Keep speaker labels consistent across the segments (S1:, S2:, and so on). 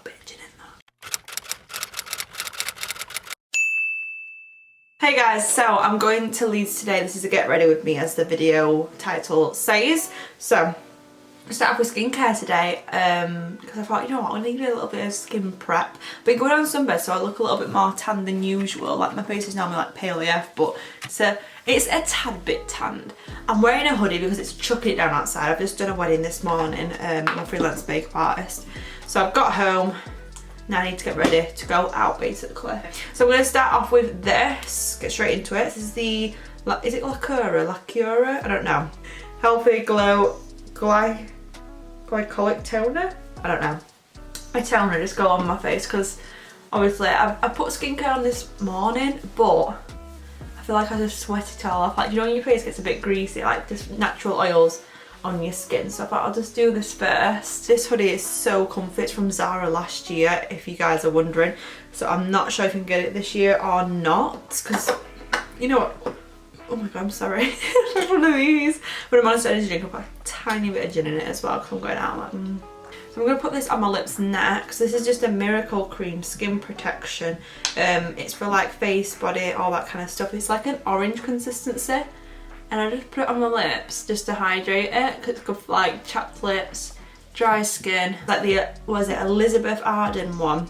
S1: bit of gin in that. Hey guys, so I'm going to Leeds today. This is a get ready with me, as the video title says. So I start off with skincare today because I thought, you know what, I need a little bit of skin prep. I've been going on sunbed, so I look a little bit more tan than usual. Like, my face is normally like pale AF, but it's a tad bit tanned. I'm wearing a hoodie because it's chucking it down outside. I've just done a wedding this morning. I'm a freelance makeup artist. So I've got home. Now I need to get ready to go out, basically. So I'm going to start off with this. Get straight into it. This is the, is it lacura? I don't know. Healthy Glow Glycolic Toner? I don't know. My toner just go on my face because obviously I put skincare on this morning, but I feel like I just sweat it all off. Like, you know when your face gets a bit greasy, like just natural oils on your skin. So I thought I'll just do this first. This hoodie is so comfy. It's from Zara last year, if you guys are wondering. So I'm not sure if you can get it this year or not, because you know what? Oh my god, I'm sorry. One of these. When I'm on a energy drink, I've got a tiny bit of gin in it as well because I'm going out like, So I'm going to put this on my lips next. This is just a Miracle Cream Skin Protection. It's for like face, body, all that kind of stuff. It's like an orange consistency. And I just put it on my lips just to hydrate it, because it's good for like chapped lips, dry skin. Like the, was it Elizabeth Arden one?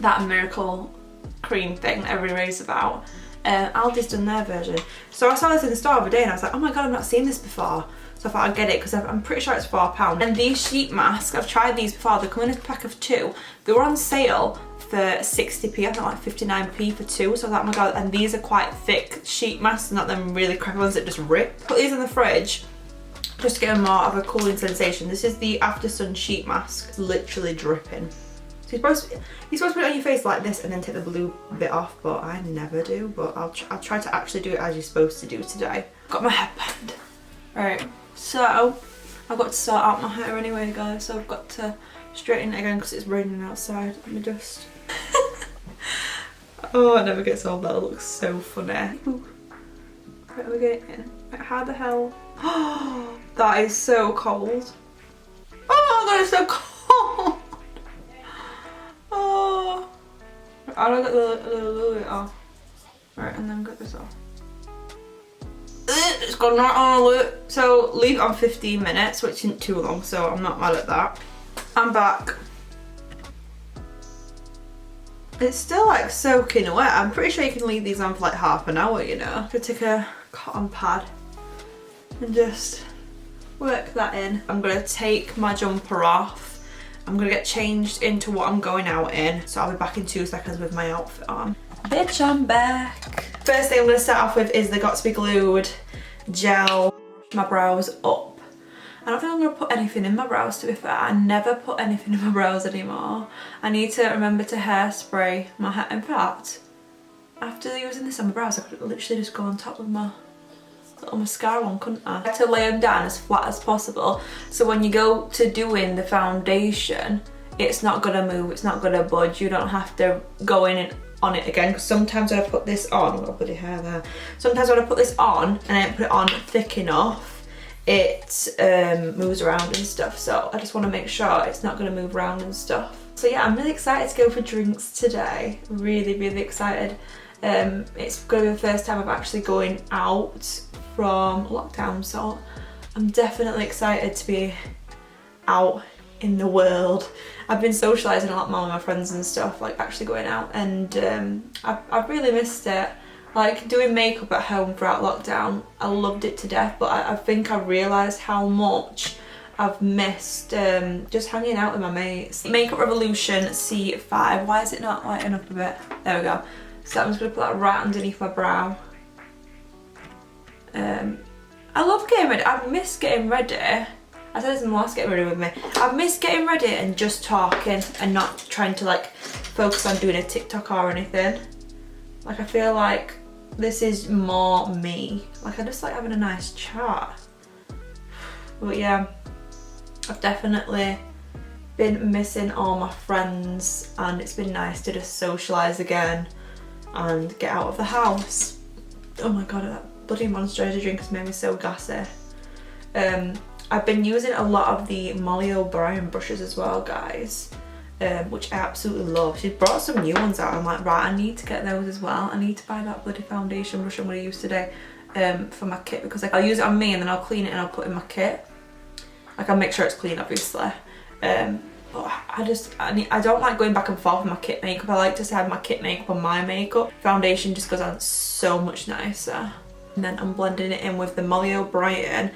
S1: That Miracle Cream thing that everybody raves about. Aldi's done their version. So I saw this in the store the other day and I was like, oh my god, I've not seen this before. So I thought I'd get it because I'm pretty sure it's £4. And these sheet masks, I've tried these before. They come in a pack of 2. They were on sale for 60p, I think like 59p for 2. So I thought, oh my god, and these are quite thick sheet masks, not them really crappy ones that just rip. Put these in the fridge just to get more of a cooling sensation. This is the After Sun sheet mask. It's literally dripping. So you're supposed to put it on your face like this and then take the blue bit off, but I never do. But I'll try to actually do it as you're supposed to do today. Got my headband. Right, so I've got to sort out my hair anyway, guys. So I've got to straighten it again because it's raining outside. Let me just... Oh, it never gets old. That looks so funny. Ooh. Right, we're getting... Right, how the hell... Oh, that is so cold. Oh, that is so cold. Oh, I'll get the lid off. Right, and then get this off. It's gone right on a loop. So leave it on 15 minutes, which isn't too long, so I'm not mad at that. I'm back. It's still like soaking wet. I'm pretty sure you can leave these on for like half an hour, you know. I'm gonna take a cotton pad and just work that in. I'm gonna take my jumper off. I'm gonna get changed into what I'm going out in, so I'll be back in 2 seconds with my outfit on. Bitch, I'm back. First thing I'm gonna start off with is the GOT2B Glued gel. My brows up. I don't think I'm gonna put anything in my brows, to be fair. I never put anything in my brows anymore. I need to remember to hairspray my hair. In fact, after using this on my brows, I could literally just go on top of my little mascara one, couldn't I? I had to lay them down as flat as possible, so when you go to doing the foundation, it's not gonna move, it's not gonna budge. You don't have to go in and on it again, because sometimes when I put this on, I've got bloody hair there. Sometimes when I put this on and I don't put it on thick enough, it moves around and stuff. So I just want to make sure it's not gonna move around and stuff. So yeah, I'm really excited to go for drinks today. Really, really excited. It's gonna be the first time I'm actually going out from lockdown, so I'm definitely excited to be out in the world. I've been socialising a lot more with my friends and stuff, like actually going out, and I've really missed it. Like doing makeup at home throughout lockdown, I loved it to death, but I think I realised how much I've missed just hanging out with my mates. Makeup Revolution C5, why is it not lighting up a bit? There we go. So I'm just going to put that right underneath my brow. I love getting ready. I've missed getting ready. I said this in the last Get Ready With Me. I've missed getting ready and just talking and not trying to like focus on doing a TikTok or anything. Like I feel like this is more me. Like I just like having a nice chat. But yeah, I've definitely been missing all my friends, and it's been nice to just socialise again and get out of the house. Oh my god, that bloody Monster Energy drink has made me so gassy. I've been using a lot of the Molly O'Brien brushes as well, guys. which I absolutely love. She brought some new ones out. I'm like, right, I need to get those as well. I need to buy that bloody foundation brush I'm going to use today for my kit, because like, I'll use it on me and then I'll clean it and I'll put it in my kit. Like, I'll make sure it's clean, obviously. But I don't like going back and forth with my kit makeup. I like to have my kit makeup on my makeup. Foundation just goes on so much nicer. And then I'm blending it in with the Molly O'Brien,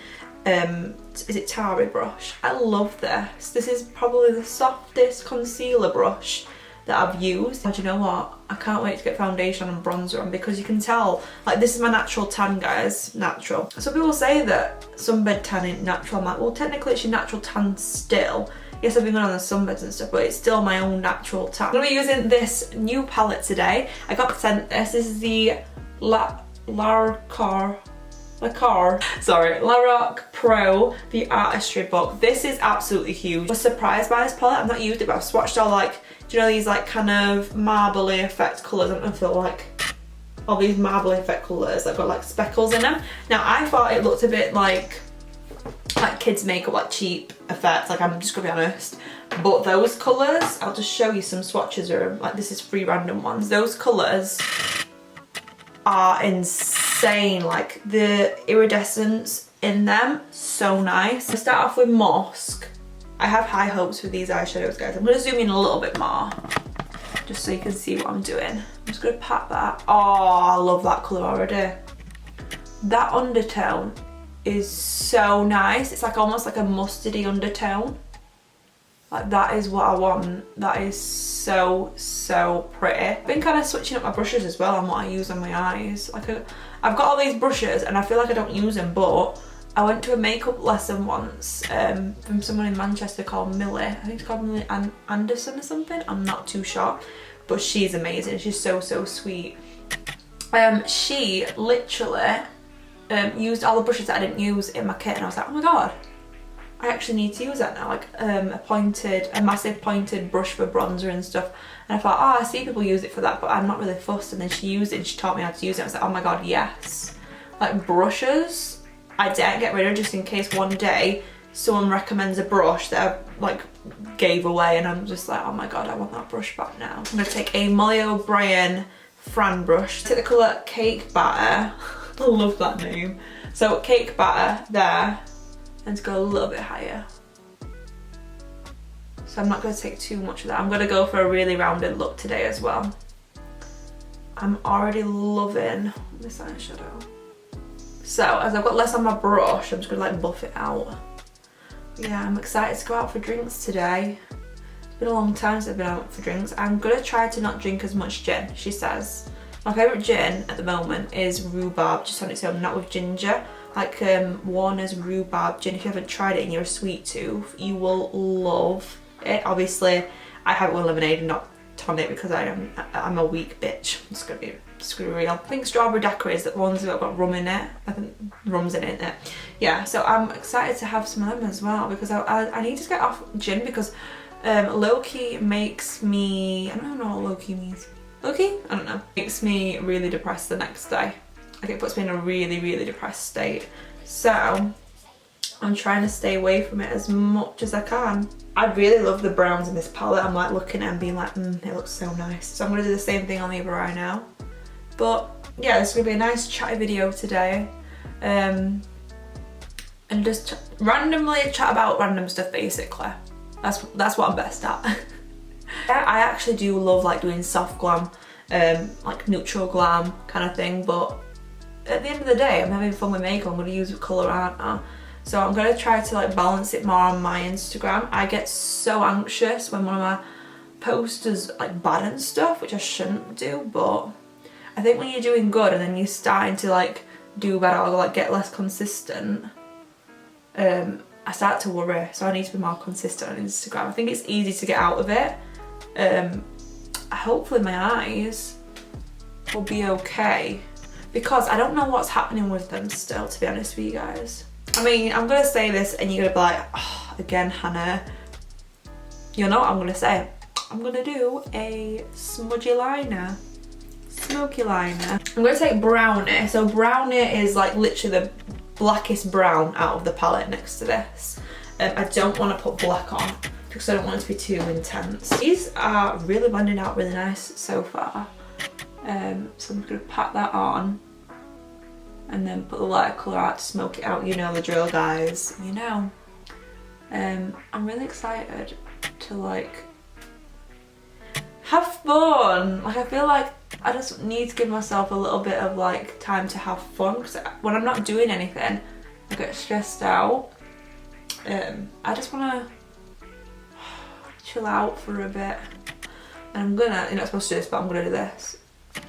S1: is it Tari brush? I love this. This is probably the softest concealer brush that I've used. And do you know what? I can't wait to get foundation and bronzer on, because you can tell, like, this is my natural tan, guys. Natural. Some people say that sunbed tan ain't natural. I'm like, well, technically it's your natural tan still. Yes, I've been going on the sunbeds and stuff, but it's still my own natural tan. I'm going to be using this new palette today. I got sent this. This is the Laroc Pro, the artistry book. This is absolutely huge. I was surprised by this palette. I've not used it, but I've swatched all, like, do you know these like kind of marbly effect colours? I don't know if they're like all these marbly effect colours that got like speckles in them. Now I thought it looked a bit like kids makeup, like cheap effects, like, I'm just gonna be honest. But those colours, I'll just show you some swatches of them. Like, this is 3 random ones. Those colours are insane. Like, the iridescence in them, so nice. I'll start off with Musk. I have high hopes for these eyeshadows, guys. I'm gonna zoom in a little bit more, just so you can see what I'm doing. I'm just gonna pat that. Oh, I love that colour already. That undertone is so nice. It's like almost like a mustardy undertone. Like, that is what I want. That is so, so pretty. I've been kind of switching up my brushes as well on what I use on my eyes. Like, I've got all these brushes and I feel like I don't use them, but I went to a makeup lesson once from someone in Manchester called Millie. I think it's called Millie Anderson or something. I'm not too sure, but she's amazing. She's so, so sweet. She literally used all the brushes that I didn't use in my kit, and I was like, oh my god, I actually need to use that now. Like, a massive pointed brush for bronzer and stuff. And I thought, oh, I see people use it for that, but I'm not really fussed. And then she used it and she taught me how to use it. I was like, oh my god, yes. Like, brushes, I dare get rid of, just in case one day someone recommends a brush that I like gave away and I'm just like, oh my god, I want that brush back now. I'm gonna take a Molly O'Brien Fran brush. Take the colour Cake Batter. I love that name. So Cake Batter there, and to go a little bit higher. So I'm not gonna take too much of that. I'm gonna go for a really rounded look today as well. I'm already loving this eyeshadow. So, as I've got less on my brush, I'm just gonna like buff it out. Yeah, I'm excited to go out for drinks today. It's been a long time since I've been out for drinks. I'm gonna try to not drink as much gin, she says. My favourite gin at the moment is rhubarb, just on its own, not with ginger. Like Warner's rhubarb gin. If you haven't tried it and you're a sweet tooth, you will love it. Obviously, I have it with lemonade and not tonic because I'm a weak bitch. I'm just gonna be real. I think strawberry daiquiri is the ones that have got rum in it. I think rum's in it, isn't it? Yeah, so I'm excited to have some of them as well, because I need to get off gin, because low-key makes me, I don't know what low-key means. Low-key? I don't know. Makes me really depressed the next day. Like, it puts me in a really, really depressed state. So I'm trying to stay away from it as much as I can. I really love the browns in this palette. I'm like looking at it and being like, it looks so nice. So I'm gonna do the same thing on the other eye now. But yeah, this is gonna be a nice chatty video today. And just randomly chat about random stuff, basically. That's what I'm best at. I actually do love like doing soft glam, like neutral glam kind of thing, but at the end of the day, I'm having fun with makeup. I'm gonna use colour, aren't I? So I'm gonna try to like balance it more on my Instagram. I get so anxious when one of my posts is like bad and stuff, which I shouldn't do, but I think when you're doing good and then you're starting to like do better or like get less consistent, I start to worry. So I need to be more consistent on Instagram. I think it's easy to get out of it. Hopefully my eyes will be okay, because I don't know what's happening with them still, to be honest with you guys. I mean, I'm gonna say this and you're gonna be like, oh, again, Hannah. You know what I'm gonna say? I'm gonna do a smudgy liner. Smoky liner. I'm gonna take Brownie. So Brownie is like literally the blackest brown out of the palette next to this. I don't want to put black on. because I don't want it to be too intense. These are really blending out really nice so far. So I'm just going to pat that on and then put the lighter colour out to smoke it out. You know the drill, guys, you know. I'm really excited to like have fun. Like I feel like I just need to give myself a little bit of like time to have fun, because when I'm not doing anything I get stressed out. I just want to chill out for a bit, and I'm gonna, you're not supposed to do this, but I'm gonna do this,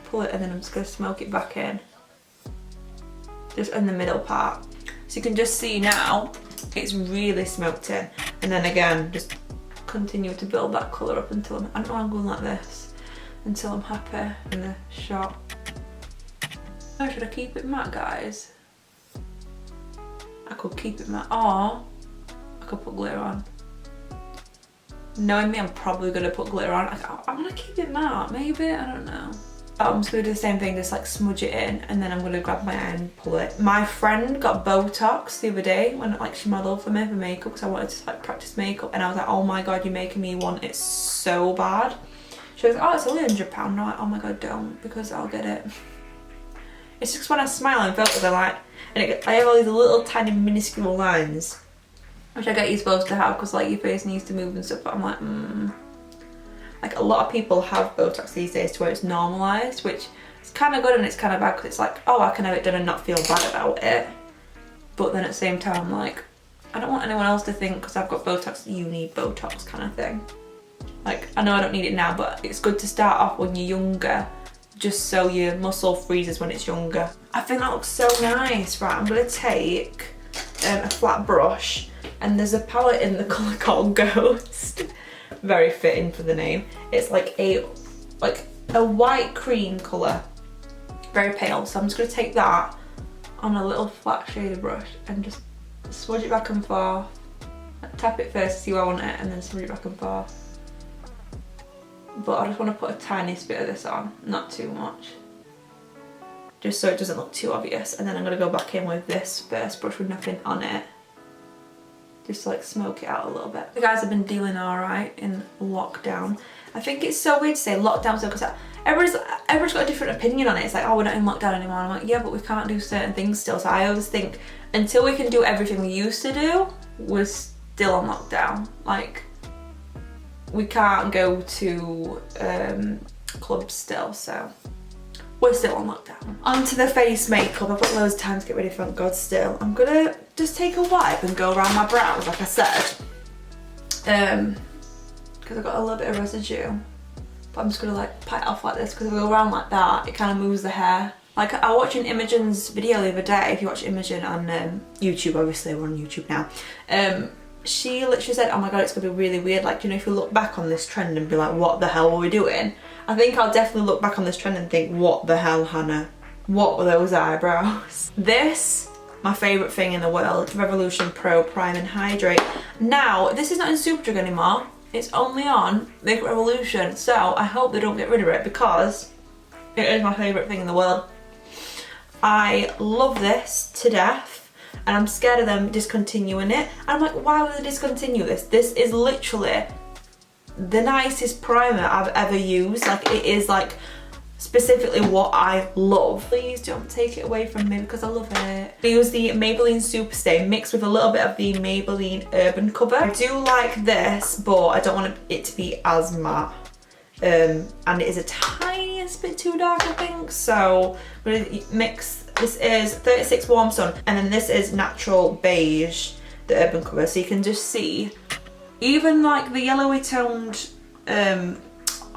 S1: pull it and then I'm just gonna smoke it back in, just in the middle part, so you can just see now it's really smoked in, and then again just continue to build that colour up until I don't know, I'm going like this until I'm happy in the shot. Oh, should I keep it matte, guys? I could keep it matte, or I could put glitter on. Knowing me, I'm probably going to put glitter on. I'm going to keep it matte, maybe, I don't know. I'm just going to do the same thing, just like smudge it in, and then I'm going to grab my iron and pull it. My friend got Botox the other day when like she modelled for me for makeup, because I wanted to like practice makeup, and I was like, oh my god, you're making me want it so bad. She was like, oh, it's only £100. I'm like, oh my god, don't, because I'll get it. It's just when I smile and filter, they're like, and I have all these little tiny minuscule lines, which I get you're supposed to have because like your face needs to move and stuff, but I'm like, Like a lot of people have Botox these days to where it's normalised, which is kind of good and it's kind of bad, because it's like, oh, I can have it done and not feel bad about it. But then at the same time, like, I don't want anyone else to think because I've got Botox that you need Botox kind of thing. Like, I know I don't need it now, but it's good to start off when you're younger, just so your muscle freezes when it's younger. I think that looks so nice. Right, I'm going to take a flat brush, and there's a palette in the colour called Ghost. Very fitting for the name. It's like a white cream colour, very pale. So I'm just going to take that on a little flat shader brush and just smudge it back and forth. Tap it first to see where I want it, and then smudge it back and forth. But I just want to put a tiniest bit of this on, not too much, just so it doesn't look too obvious. And then I'm going to go back in with this first brush with nothing on it, just to like smoke it out a little bit. You guys have been dealing alright in lockdown. I think it's so weird to say lockdown, because everyone's got a different opinion on it. It's like, oh, we're not in lockdown anymore. I'm like, yeah, but we can't do certain things still. So I always think until we can do everything we used to do, we're still on lockdown. Like, we can't go to clubs still, so we're still on lockdown. Onto the face makeup. I've got loads of time to get ready, thank God still. I'm gonna just take a wipe and go around my brows, like I said. Because I've got a little bit of residue. But I'm just gonna like pat it off like this, because if I go around like that, it kind of moves the hair. Like, I was watching Imogen's video the other day. If you watch Imogen on YouTube, obviously we're on YouTube now. She literally said, oh my god, it's gonna be really weird, like, you know, if you look back on this trend and be like, what the hell were we doing? I think I'll definitely look back on this trend and think, what the hell, Hannah? What were those eyebrows? This, my favourite thing in the world, Revolution Pro Prime and Hydrate. Now, this is not in Superdrug anymore, it's only on Make Revolution, so I hope they don't get rid of it, because it is my favourite thing in the world. I love this to death. And I'm scared of them discontinuing it. And I'm like, why would they discontinue this? This is literally the nicest primer I've ever used. Like, it is like specifically what I love. Please don't take it away from me, because I love it. I use the Maybelline Superstay mixed with a little bit of the Maybelline Urban Cover. I do like this, but I don't want it to be as matte. And it is a tiniest bit too dark, I think. So I'm gonna mix. This is 36 Warm Sun, and then this is Natural Beige, the Urban Cover. So you can just see, even like the yellowy toned, I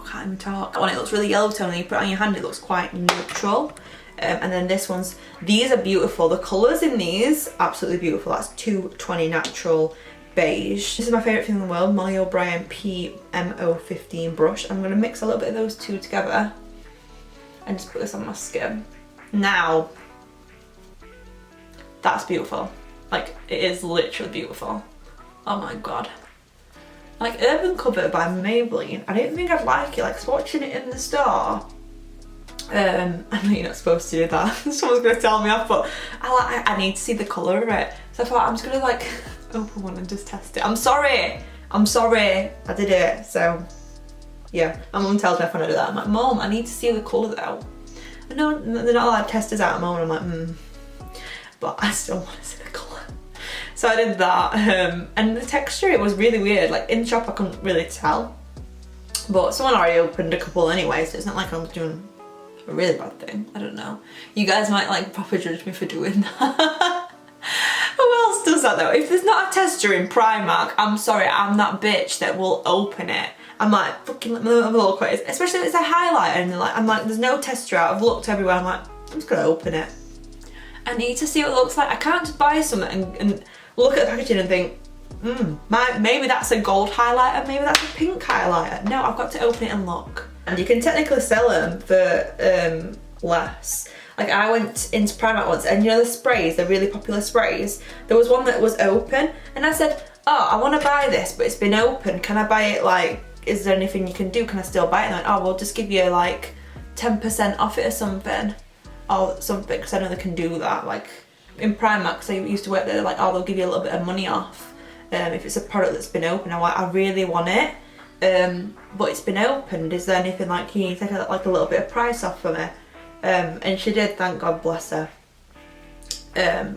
S1: can't even talk. When it looks really yellow toned and you put it on your hand, it looks quite neutral. And then this one's, these are beautiful. The colours in these, absolutely beautiful. That's 220 Natural Beige. This is my favourite thing in the world, Molly O'Brien PMO15 brush. I'm going to mix a little bit of those two together and just put this on my skin. Now, that's beautiful. Like, it is literally beautiful. Oh my god. Like, Urban Cover by Maybelline, I didn't think I'd like it. Like, watching it in the store, I know you're not supposed to do that. Someone's gonna tell me off, but I need to see the colour of it. So I thought I'm just gonna like open one and just test it. I'm sorry I'm sorry, I did it. So yeah, my mum tells me if I do that. I'm like, Mum, I need to see the colour though. I know they're not allowed testers out at the moment. I'm like, but I still want to see the colour. So I did that, and the texture, it was really weird. Like in shop, I couldn't really tell. But someone already opened a couple anyway, so it's not like I'm doing a really bad thing. I don't know. You guys might like proper judge me for doing that. Who else does that though? If there's not a tester in Primark, I'm sorry, I'm that bitch that will open it. I'm like, fucking let me have a look what it is. Especially if it's a highlighter and I'm like, there's no tester out. I've looked everywhere. I'm like, I'm just gonna open it. I need to see what it looks like. I can't just buy something and look at the packaging and think, maybe that's a gold highlighter, maybe that's a pink highlighter. No, I've got to open it and look. And you can technically sell them for less. Like I went into Primark once and you know the sprays, the really popular sprays, there was one that was open and I said, oh, I want to buy this but it's been open, can I buy it, like, is there anything you can do, can I still buy it? And they're like, oh, we'll just give you like 10% off it or something, because I know they can do that. Like in Primark, because I used to work there, like, oh, they'll give you a little bit of money off if it's a product that's been opened. I'm like, I really want it, but it's been opened, is there anything, like, can you take like a little bit of price off for me? And she did, thank God, bless her,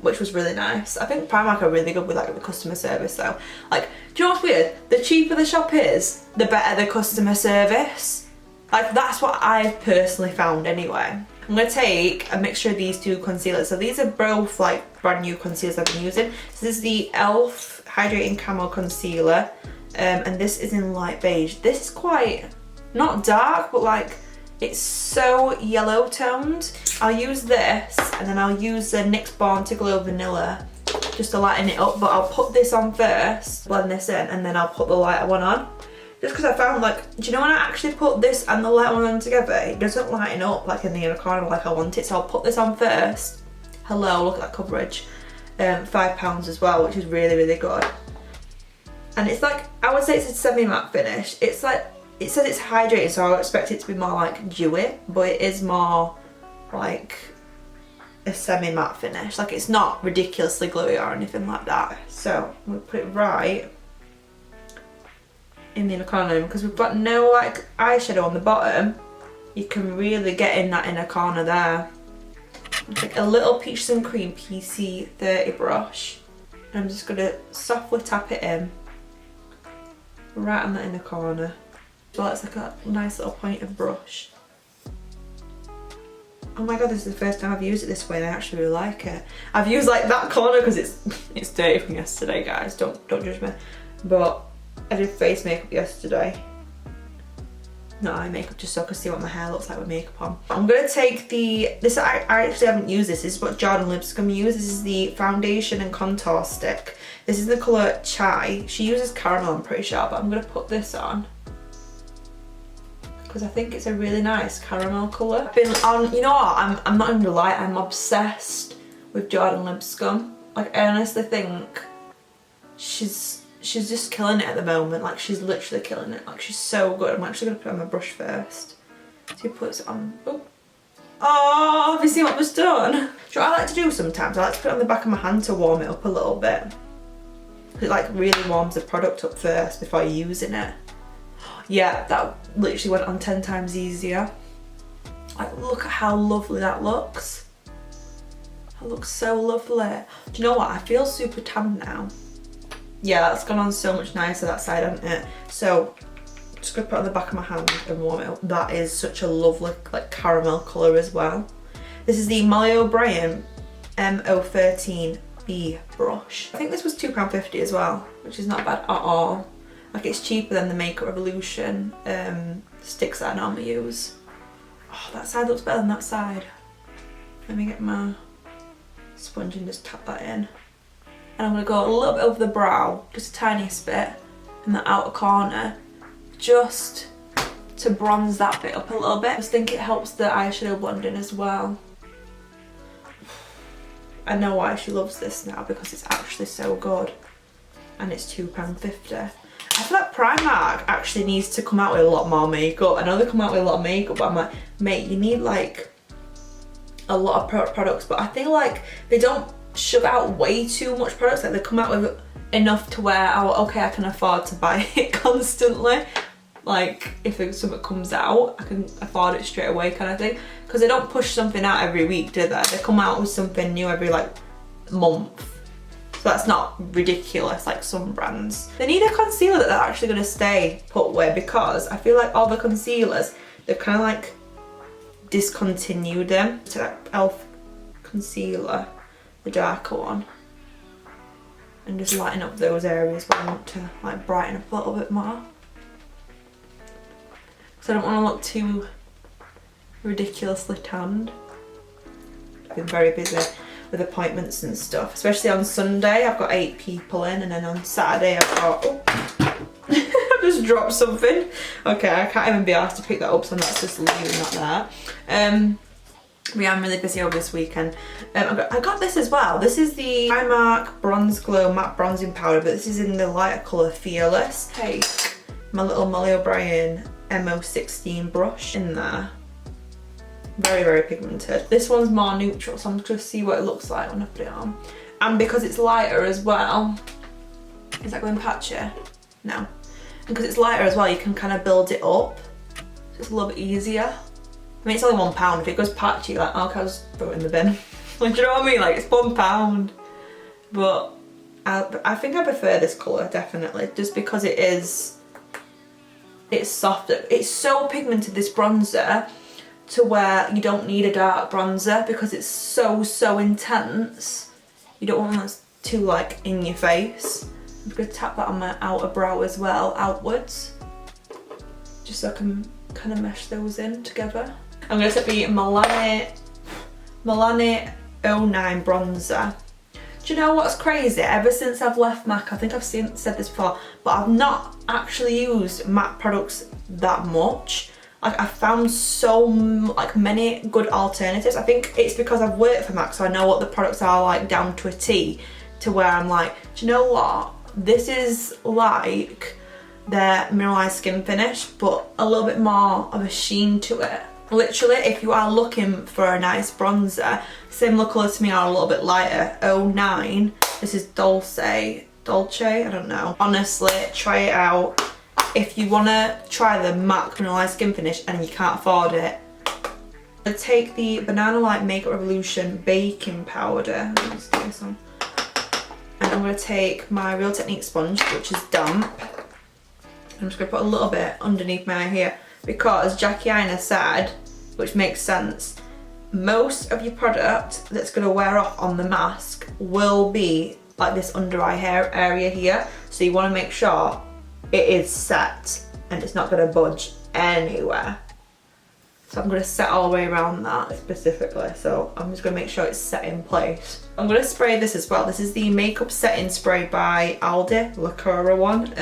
S1: which was really nice. I think Primark are really good with like the customer service though. Like, do you know what's weird? The cheaper the shop is, the better the customer service. Like that's what I've personally found anyway. I'm gonna take a mixture of these two concealers. So these are both like brand new concealers I've been using. So this is the e.l.f. Hydrating Camo Concealer, and this is in light beige. This is quite, not dark, but like, it's so yellow toned. I'll use this and then I'll use the NYX Born to Glow Vanilla just to lighten it up, but I'll put this on first, blend this in, and then I'll put the lighter one on. Just because I found, like, do you know when I actually put this and the lighter one on together, it doesn't lighten up like in the inner corner like I want it, so I'll put this on first. Hello, look at that coverage. £5 as well, which is really, really good. And it's like, I would say it's a semi-matte finish. It's like, it says it's hydrated, so I would expect it to be more like dewy, but it is more like a semi-matte finish. Like it's not ridiculously glowy or anything like that. So I'm gonna put it right in the inner corner, because we've got no like eyeshadow on the bottom. You can really get in that inner corner there. Take a little Peaches and Cream PC30 brush, and I'm just gonna softly tap it in right on that inner corner. Well, it's like a nice little pointed brush. Oh my god, this is the first time I've used it this way and I actually really like it. I've used like that corner because it's dirty from yesterday, guys. Don't judge me. But I did face makeup yesterday. Not eye makeup, just so I can see what my hair looks like with makeup on. I'm gonna take this. I actually haven't used this. This is what Jordan Lipscomb used. This is the foundation and contour stick. This is the colour Chai. She uses caramel, I'm pretty sure, but I'm gonna put this on because I think it's a really nice caramel colour. I've been on, you know what, I'm not even gonna lie, I'm obsessed with Jordan Lipscomb. Like I honestly think she's just killing it at the moment. Like she's literally killing it. Like she's so good. I'm actually gonna put it on my brush first. So he puts it on. Oh, have you seen what was done? Do you know what I like to do sometimes? I like to put it on the back of my hand to warm it up a little bit. It like really warms the product up first before using it. Yeah, that literally went on 10 times easier. Like look at how lovely that looks. That looks so lovely. Do you know what? I feel super tan now. Yeah, that's gone on so much nicer that side, hasn't it? So just gonna put it on the back of my hand and warm it up. That is such a lovely like caramel colour as well. This is the Molly O'Brien M013B brush. I think this was £2.50 as well, which is not bad at all. Like it's cheaper than the Makeup Revolution sticks that I normally use. Oh, that side looks better than that side. Let me get my sponge and just tap that in. And I'm going to go a little bit over the brow, just a tiniest bit, in the outer corner, just to bronze that bit up a little bit. I just think it helps the eyeshadow blending as well. I know why she loves this now, because it's actually so good. And it's £2.50. I feel like Primark actually needs to come out with a lot more makeup. I know they come out with a lot of makeup, but I'm like, mate, you need like a lot of products, but I feel like they don't shove out way too much products. Like they come out with enough to where, oh, okay, I can afford to buy it constantly. Like, if something comes out, I can afford it straight away kind of thing. Because they don't push something out every week, do they? They come out with something new every, like, month. So that's not ridiculous like some brands. They need a concealer that they're actually going to stay put with, because I feel like all the concealers, they've kind of like discontinued them. So that e.l.f. concealer, the darker one, and just lighten up those areas where I want to like brighten up a little bit more. Because I don't want to look too ridiculously tanned. I've been very busy with appointments and stuff, especially on Sunday. I've got 8 people in, and then on Saturday I've got, oh, I've just dropped something. Okay, I can't even be asked to pick that up, so that's just leaving that there. I'm really busy over this weekend. I got this as well. This is the Primark Bronze Glow Matte Bronzing Powder, but this is in the lighter colour Fearless. Take my little Molly O'Brien MO16 brush in there. Very, very pigmented. This one's more neutral, so I'm just going to see what it looks like when I put it on. And because it's lighter as well, is that going patchy? No. And because it's lighter as well, you can kind of build it up. So it's a little bit easier. I mean, it's only £1. If it goes patchy, like, okay, I'll just throw it in the bin. Like, do you know what I mean? Like, it's £1. But I think I prefer this colour, definitely. Just because it's softer. It's so pigmented, this bronzer, to where you don't need a dark bronzer because it's so intense. You don't want that too like in your face. I'm going to tap that on my outer brow as well, outwards, just so I can kind of mesh those in together. I'm going to set the Milani 09 bronzer. Do you know what's crazy? Ever since I've left MAC, I think I've said this before, but I've not actually used MAC products that much. Like, I found so many good alternatives. I think it's because I've worked for MAC, so I know what the products are like down to a T, to where I'm like, do you know what? This is like their mineralized skin finish, but a little bit more of a sheen to it. Literally, if you are looking for a nice bronzer, similar colour to me or a little bit lighter, 09. This is Dolce, I don't know. Honestly, try it out. If you want to try the MAC mineralized skin finish and you can't afford it, I'm going to take the Banana Light Makeup Revolution baking powder. Let's do this on. And I'm going to take my Real Technique sponge, which is damp. I'm just going to put a little bit underneath my eye here, because Jackie Aina said, which makes sense, most of your product that's going to wear off on the mask will be like this under eye hair area here. So you want to make sure it is set and it's not going to budge anywhere. So I'm going to set all the way around that specifically. So I'm just going to make sure it's set in place. I'm going to spray this as well. This is the Makeup Setting Spray by Aldi, Lacura one.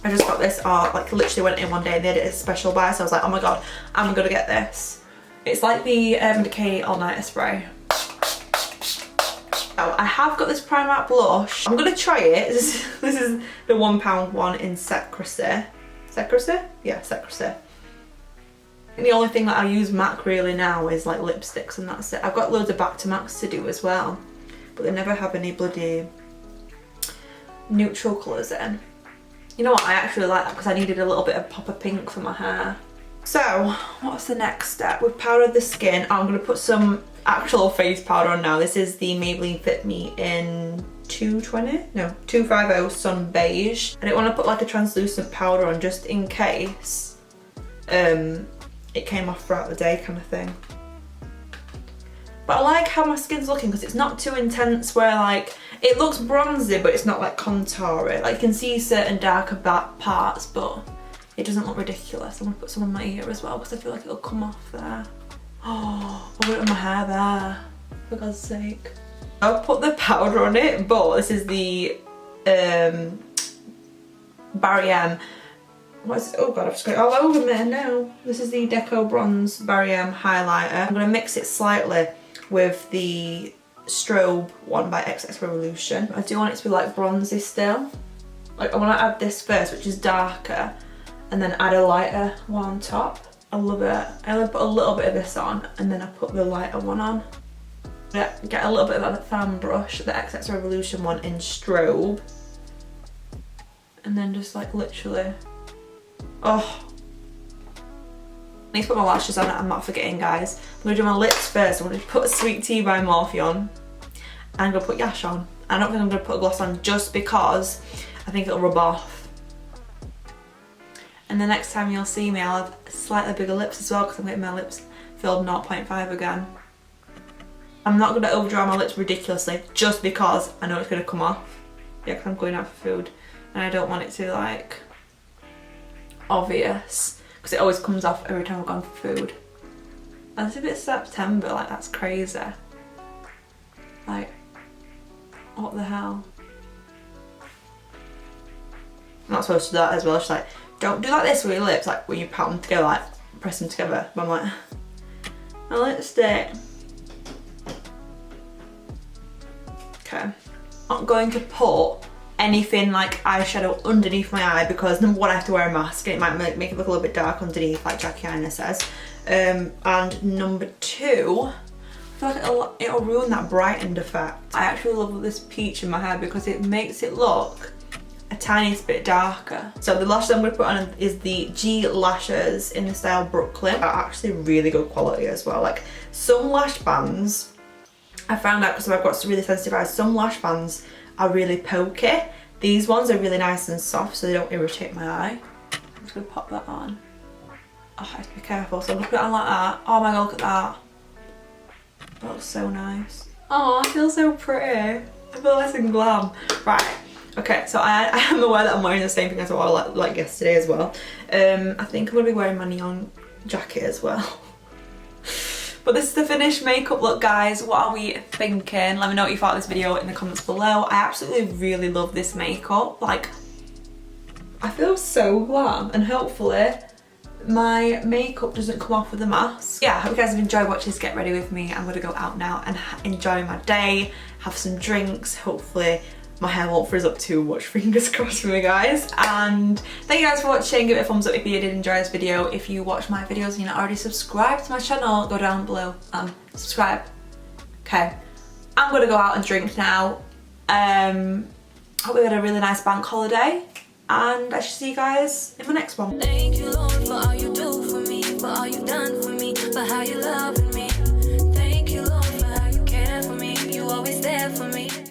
S1: I just got this, like literally went in one day and they did a special buy, so I was like, oh my god, I'm going to get this. It's like the Urban Decay All Nighter Spray. Oh, I have got this Primark blush. I'm going to try it. This is the £1 one in Secrecy. Secrecy? Yeah, Secrecy. And the only thing that I use MAC really now is like lipsticks, and that's it. I've got loads of back to MACs to do as well, but they never have any bloody neutral colours in. You know what, I actually like that because I needed a little bit of pop of pink for my hair. So, what's the next step? We've powdered the skin. I'm going to put some actual face powder on now. This is the Maybelline Fit Me in 250 Sun Beige. I didn't want to put like a translucent powder on just in case it came off throughout the day kind of thing. But I like how my skin's looking because it's not too intense where like, it looks bronzy but it's not like contoury. Like you can see certain darker parts but it doesn't look ridiculous. I'm going to put some on my ear as well because I feel like it'll come off there. Oh, I'll put it on my hair there, for God's sake. I'll put the powder on it, but this is the Barry M. What is it? Oh god, I've just got it all over me now. This is the Deco Bronze Barry M highlighter. I'm going to mix it slightly with the Strobe one by XX Revolution. I do want it to be like bronzy still. Like I want to add this first, which is darker, and then add a lighter one on top. I love it. I only put a little bit of this on and then I put the lighter one on. Get a little bit of that fan brush, the XX Revolution one in strobe, and then just like literally, oh. I need to put my lashes on, I'm not forgetting guys. I'm going to do my lips first. I'm going to put a Sweet Tea by Morphe on. I'm going to put Yash on. I don't think I'm going to put a gloss on just because I think it'll rub off. And the next time you'll see me, I'll have slightly bigger lips as well because I'm getting my lips filled 0.5 again. I'm not going to overdraw my lips ridiculously just because I know it's going to come off. Yeah, because I'm going out for food and I don't want it to like obvious. Because it always comes off every time I've gone for food. And it's a bit September, like that's crazy. Like, what the hell? I'm not supposed to do that as well, she's like, don't do like this with your lips, like when you pat them together, like press them together. But I'm like, my lipstick. Okay. I'm going to put anything like eyeshadow underneath my eye because number one I have to wear a mask and it might make it look a little bit dark underneath like Jackie Aina says, and number two I feel like it'll ruin that brightened effect. I actually love this peach in my hair because it makes it look a tiny bit darker. So the lashes I'm going to put on is the G lashes in the style Brooklyn. Are actually really good quality as well. Like some lash bands I found out because I've got really sensitive eyes, some lash bands are really pokey. These ones are really nice and soft so they don't irritate my eye. I'm just going to pop that on. Oh, I have to be careful. So I'm going to put it on like that. Oh my god, look at that. That looks so nice. Oh, I feel so pretty. I feel nice and glam. Right. Okay, so I am aware that I'm wearing the same thing as I wore like yesterday as well. I think I'm going to be wearing my neon jacket as well. But this is the finished makeup look, guys. What are we thinking? Let me know what you thought of this video in the comments below. I absolutely really love this makeup. Like, I feel so glam, and hopefully my makeup doesn't come off with the mask. Yeah, I hope you guys have enjoyed watching this Get Ready with me. I'm gonna go out now and enjoy my day, have some drinks. Hopefully my hair won't frizz up too much, fingers crossed for me guys. And thank you guys for watching. Give it a thumbs up if you did enjoy this video. If you watch my videos and you're not already subscribed to my channel, go down below and subscribe. Okay, I'm gonna go out and drink now. Hope we had a really nice bank holiday and I shall see you guys in my next one.
S2: Thank you, Lord, for all you do for me, for all you done for me, for how you love me.